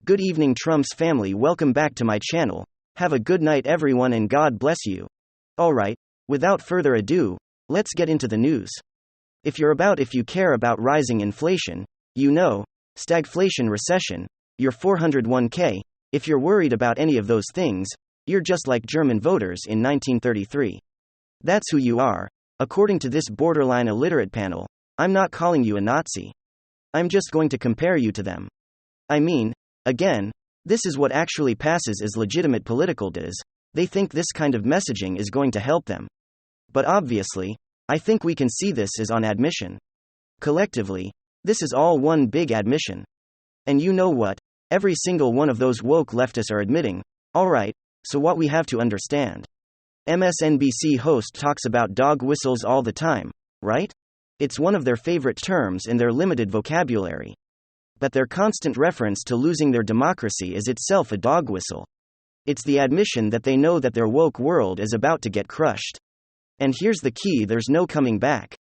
Good evening, Trump's family. Welcome back to my channel. Have a good night, everyone, and God bless you. Alright, without further ado, let's get into the news. If you care about rising inflation, stagflation, recession, your 401k, if you're worried about any of those things, you're just like German voters in 1933. That's who you are, according to this borderline illiterate panel. I'm not calling you a Nazi. I'm just going to compare you to them. I mean, again, this is what actually passes as legitimate political does. They think this kind of messaging is going to help them. But obviously, I think we can see this as on admission. Collectively, this is all one big admission. And you know what? Every single one of those woke leftists are admitting. Alright, so what we have to understand. MSNBC host talks about dog whistles all the time, right? It's one of their favorite terms in their limited vocabulary. But their constant reference to losing their democracy is itself a dog whistle. It's the admission that they know that their woke world is about to get crushed. And here's the key: there's no coming back.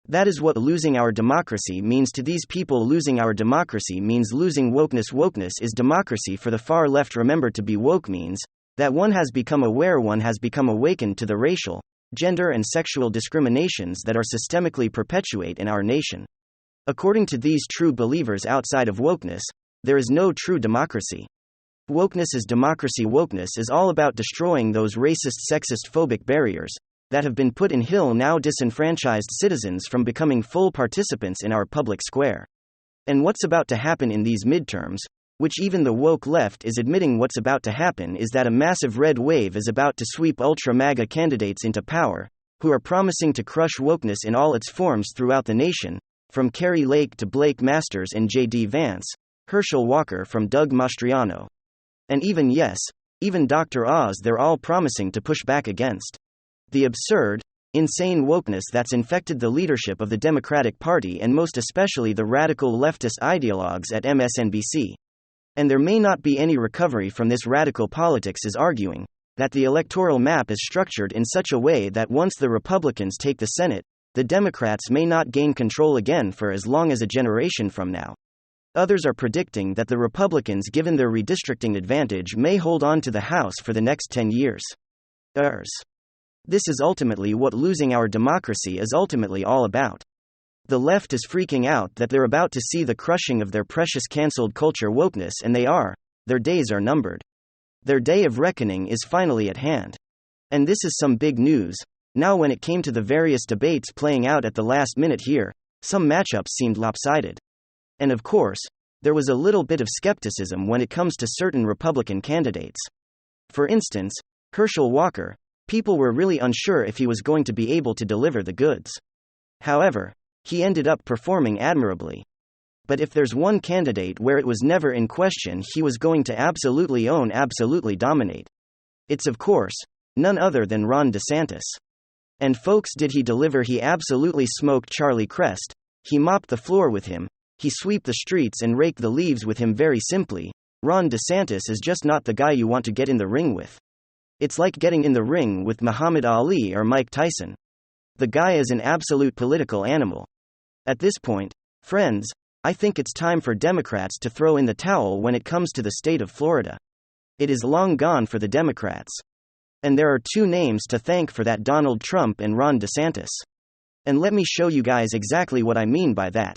That is what losing our democracy means to these people. Losing our democracy means losing wokeness. Wokeness is democracy for the far left. Remember, to be woke means that one has become aware, one has become awakened to the racial, gender, and sexual discriminations that are systemically perpetuate in our nation. According to these true believers, outside of wokeness, there is no true democracy. Wokeness is democracy. Wokeness is all about destroying those racist, sexist, phobic barriers that have been put in hill now disenfranchised citizens from becoming full participants in our public square. And what's about to happen in these midterms, which even the woke left is admitting what's about to happen, is that a massive red wave is about to sweep ultra-MAGA candidates into power, who are promising to crush wokeness in all its forms throughout the nation, from Kari Lake to Blake Masters and J.D. Vance, Herschel Walker from Doug Mastriano. And even Dr. Oz. They're all promising to push back against the absurd, insane wokeness that's infected the leadership of the Democratic Party and most especially the radical leftist ideologues at MSNBC. And there may not be any recovery from this. Radical politics is arguing that the electoral map is structured in such a way that once the Republicans take the Senate, the Democrats may not gain control again for as long as a generation from now. Others are predicting that the Republicans, given their redistricting advantage, may hold on to the House for the next 10 years. This is ultimately what losing our democracy is ultimately all about. The left is freaking out that they're about to see the crushing of their precious cancelled culture wokeness, and their days are numbered. Their day of reckoning is finally at hand. And this is some big news. Now, when it came to the various debates playing out at the last minute here, some matchups seemed lopsided. And of course, there was a little bit of skepticism when it comes to certain Republican candidates. For instance, Herschel Walker. People were really unsure if he was going to be able to deliver the goods. However, he ended up performing admirably. But if there's one candidate where it was never in question he was going to absolutely own, absolutely dominate, it's of course none other than Ron DeSantis. And folks, did he deliver? He absolutely smoked Charlie Crest. He mopped the floor with him. He swept the streets and raked the leaves with him. Very simply, Ron DeSantis is just not the guy you want to get in the ring with. It's like getting in the ring with Muhammad Ali or Mike Tyson. The guy is an absolute political animal. At this point, friends, I think it's time for Democrats to throw in the towel when it comes to the state of Florida. It is long gone for the Democrats. And there are two names to thank for that: Donald Trump and Ron DeSantis. And let me show you guys exactly what I mean by that.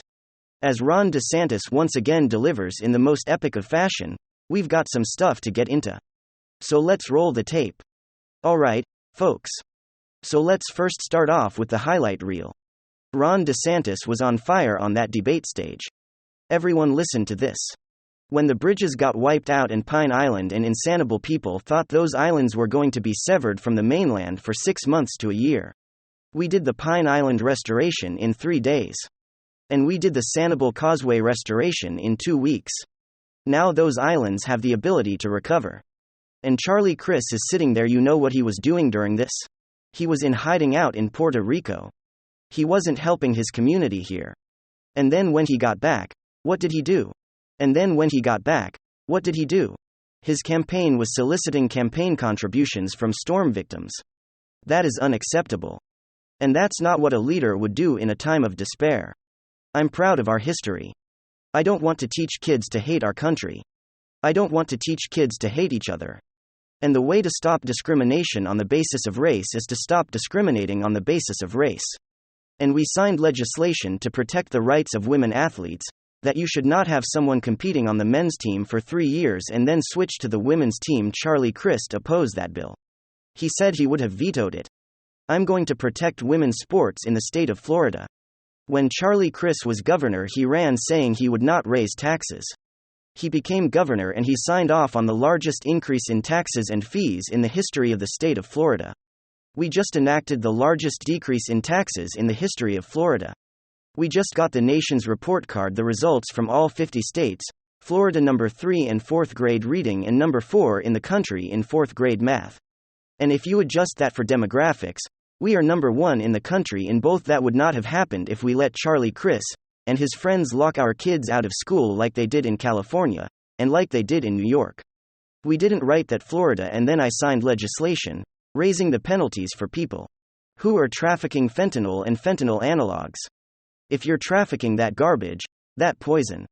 As Ron DeSantis once again delivers in the most epic of fashion, we've got some stuff to get into. So let's roll the tape. Alright, folks. So let's first start off with the highlight reel. Ron DeSantis was on fire on that debate stage. Everyone listen to this. When the bridges got wiped out in Pine Island and insanable people thought those islands were going to be severed from the mainland for 6 months to a year. We did the Pine Island restoration in 3 days. And we did the Sanibel Causeway restoration in 2 weeks. Now those islands have the ability to recover. And Charlie Crist is sitting there. You know what he was doing during this? He was in hiding out in Puerto Rico. He wasn't helping his community here. And then when he got back, what did he do? And then when he got back, what did he do? His campaign was soliciting campaign contributions from storm victims. That is unacceptable. And that's not what a leader would do in a time of despair. I'm proud of our history. I don't want to teach kids to hate our country. I don't want to teach kids to hate each other. And the way to stop discrimination on the basis of race is to stop discriminating on the basis of race. And we signed legislation to protect the rights of women athletes, that you should not have someone competing on the men's team for 3 years and then switch to the women's team. Charlie Crist opposed that bill. He said he would have vetoed it. I'm going to protect women's sports in the state of Florida. When Charlie Crist was governor, he ran saying he would not raise taxes. He became governor and he signed off on the largest increase in taxes and fees in the history of the state of Florida. We just enacted the largest decrease in taxes in the history of Florida. We just got the nation's report card, the results from all 50 states, Florida number 3 in 4th grade reading and number 4 in the country in 4th grade math. And if you adjust that for demographics, we are number 1 in the country in both. That would not have happened if we let Charlie Crist and his friends lock our kids out of school like they did in California, and like they did in New York. We didn't write that Florida and then I signed legislation, raising the penalties for people who are trafficking fentanyl and fentanyl analogs. If you're trafficking that garbage, that poison,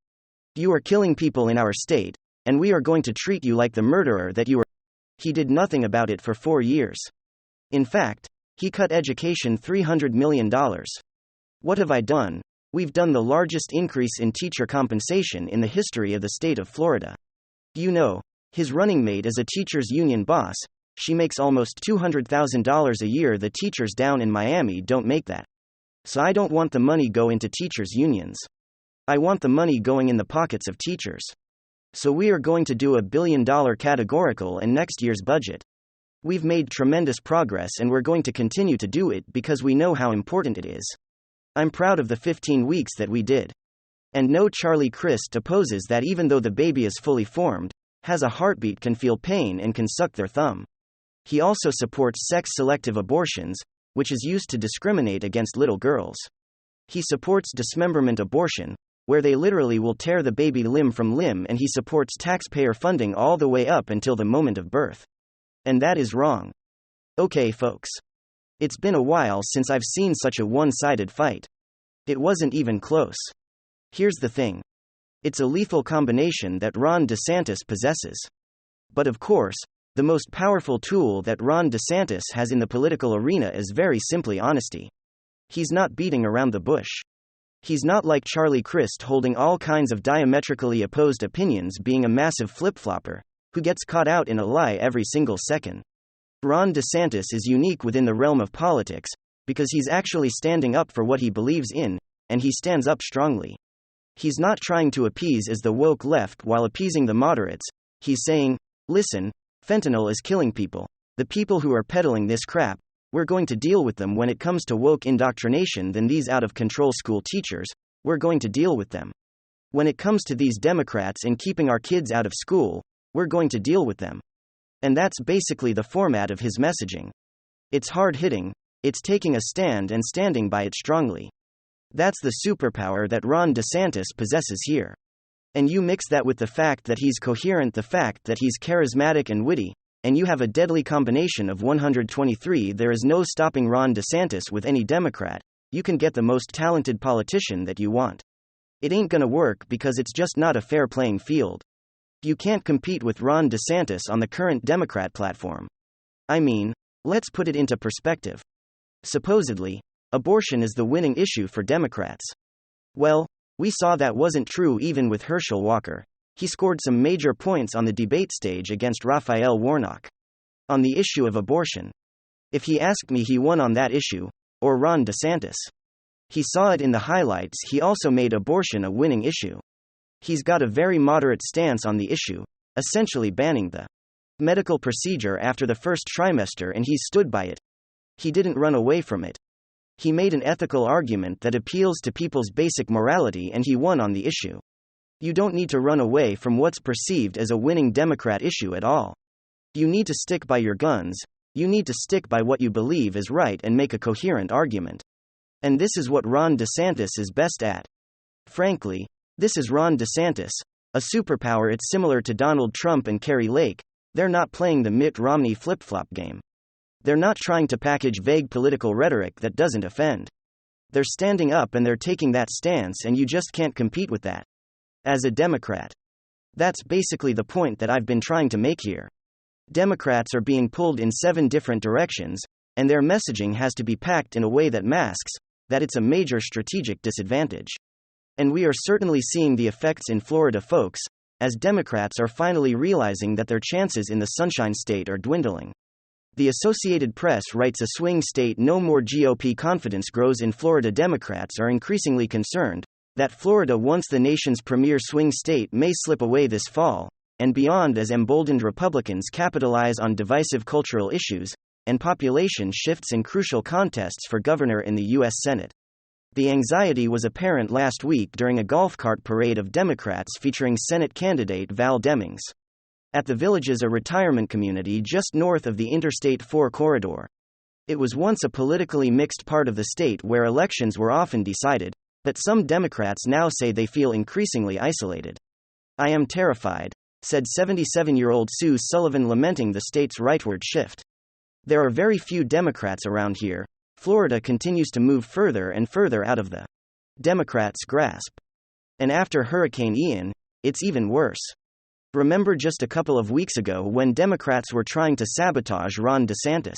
you are killing people in our state, and we are going to treat you like the murderer that you are. He did nothing about it for 4 years. In fact, he cut education $300 million. What have I done? We've done the largest increase in teacher compensation in the history of the state of Florida. You know, his running mate is a teachers' union boss. She makes almost $200,000 a year. The teachers down in Miami don't make that. So I don't want the money go into teachers' unions. I want the money going in the pockets of teachers. So we are going to do $1 billion categorical in next year's budget. We've made tremendous progress and we're going to continue to do it because we know how important it is. I'm proud of the 15 weeks that we did. And no, Charlie Crist opposes that. Even though the baby is fully formed, has a heartbeat, can feel pain and can suck their thumb. He also supports sex-selective abortions, which is used to discriminate against little girls. He supports dismemberment abortion, where they literally will tear the baby limb from limb, and he supports taxpayer funding all the way up until the moment of birth. And that is wrong. Okay, folks. It's been a while since I've seen such a one-sided fight. It wasn't even close. Here's the thing. It's a lethal combination that Ron DeSantis possesses. But of course, the most powerful tool that Ron DeSantis has in the political arena is very simply honesty. He's not beating around the bush. He's not like Charlie Crist holding all kinds of diametrically opposed opinions, being a massive flip-flopper who gets caught out in a lie every single second. Ron DeSantis is unique within the realm of politics because he's actually standing up for what he believes in, and he stands up strongly. He's not trying to appease as the woke left while appeasing the moderates. He's saying, listen, fentanyl is killing people. The people who are peddling this crap, we're going to deal with them. When it comes to woke indoctrination, then these out-of-control school teachers, we're going to deal with them. When it comes to these Democrats and keeping our kids out of school, we're going to deal with them. And that's basically the format of his messaging. It's hard-hitting, it's taking a stand and standing by it strongly. That's the superpower that Ron DeSantis possesses here. And you mix that with the fact that he's coherent, the fact that he's charismatic and witty, and you have a deadly combination of 123. There is no stopping Ron DeSantis with any Democrat. You can get the most talented politician that you want. It ain't gonna work because it's just not a fair playing field. You can't compete with Ron DeSantis on the current Democrat platform. I mean, let's put it into perspective. Supposedly, abortion is the winning issue for Democrats. Well, we saw that wasn't true even with Herschel Walker. He scored some major points on the debate stage against Raphael Warnock on the issue of abortion. If he asked me, he won on that issue, or Ron DeSantis. He saw it in the highlights. He also made abortion a winning issue. He's got a very moderate stance on the issue, essentially banning the medical procedure after the first trimester, and he stood by it. He didn't run away from it. He made an ethical argument that appeals to people's basic morality, and he won on the issue. You don't need to run away from what's perceived as a winning Democrat issue at all. You need to stick by your guns, you need to stick by what you believe is right and make a coherent argument. And this is what Ron DeSantis is best at. Frankly, this is Ron DeSantis, a superpower. It's similar to Donald Trump and Kari Lake. They're not playing the Mitt Romney flip-flop game. They're not trying to package vague political rhetoric that doesn't offend. They're standing up and they're taking that stance, and you just can't compete with that. As a Democrat, That's basically the point that I've been trying to make here. Democrats are being pulled in 7 different directions, and their messaging has to be packed in a way that masks that it's a major strategic disadvantage. And we are certainly seeing the effects in Florida, folks, as Democrats are finally realizing that their chances in the Sunshine State are dwindling. The Associated Press writes a swing state no more GOP confidence grows in Florida. Democrats are increasingly concerned that Florida, once the nation's premier swing state, may slip away this fall and beyond as emboldened Republicans capitalize on divisive cultural issues and population shifts in crucial contests for governor in the U.S. Senate. The anxiety was apparent last week during a golf cart parade of Democrats featuring Senate candidate Val Demings at the Villages, a retirement community just north of the Interstate 4 corridor. It was once a politically mixed part of the state where elections were often decided, but some Democrats now say they feel increasingly isolated. "I am terrified," said 77-year-old Sue Sullivan, lamenting the state's rightward shift. "There are very few Democrats around here. Florida continues to move further and further out of the Democrats' grasp. And after Hurricane Ian, it's even worse. Remember just a couple of weeks ago when Democrats were trying to sabotage Ron DeSantis?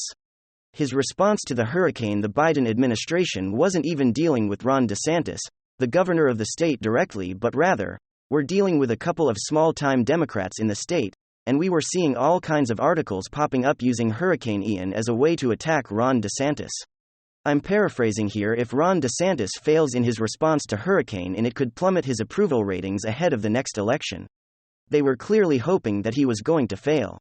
His response to the hurricane, the Biden administration wasn't even dealing with Ron DeSantis, the governor of the state, directly, but rather, we're dealing with a couple of small-time Democrats in the state, and we were seeing all kinds of articles popping up using Hurricane Ian as a way to attack Ron DeSantis. I'm paraphrasing here. If Ron DeSantis fails in his response to Hurricane Ian, it could plummet his approval ratings ahead of the next election. They were clearly hoping that he was going to fail.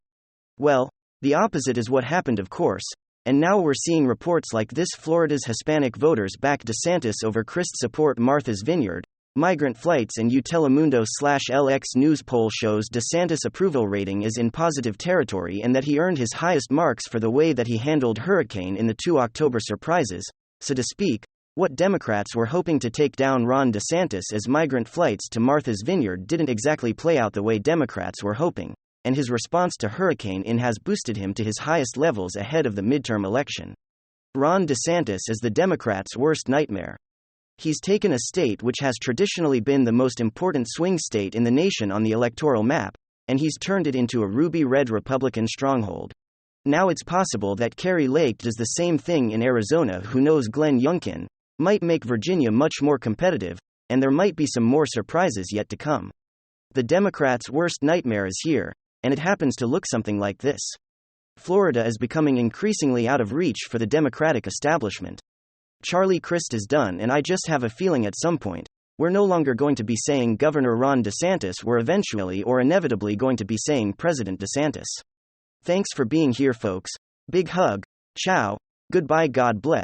Well, the opposite is what happened, of course, and now we're seeing reports like this. Florida's Hispanic voters back DeSantis over Crist support Martha's Vineyard. Migrant flights and Telemundo/LX News poll shows DeSantis' approval rating is in positive territory and that he earned his highest marks for the way that he handled Hurricane in the 2 October surprises, so to speak. What Democrats were hoping to take down Ron DeSantis as migrant flights to Martha's Vineyard didn't exactly play out the way Democrats were hoping, and his response to Hurricane Ian has boosted him to his highest levels ahead of the midterm election. Ron DeSantis is the Democrats' worst nightmare. He's taken a state which has traditionally been the most important swing state in the nation on the electoral map, and he's turned it into a ruby-red Republican stronghold. Now it's possible that Kari Lake does the same thing in Arizona. Who knows? Glenn Youngkin might make Virginia much more competitive, and there might be some more surprises yet to come. The Democrats' worst nightmare is here, and it happens to look something like this. Florida is becoming increasingly out of reach for the Democratic establishment. Charlie Crist is done, and I just have a feeling at some point, we're no longer going to be saying Governor Ron DeSantis, we're eventually or inevitably going to be saying President DeSantis. Thanks for being here, folks. Big hug. Ciao. Goodbye. God bless.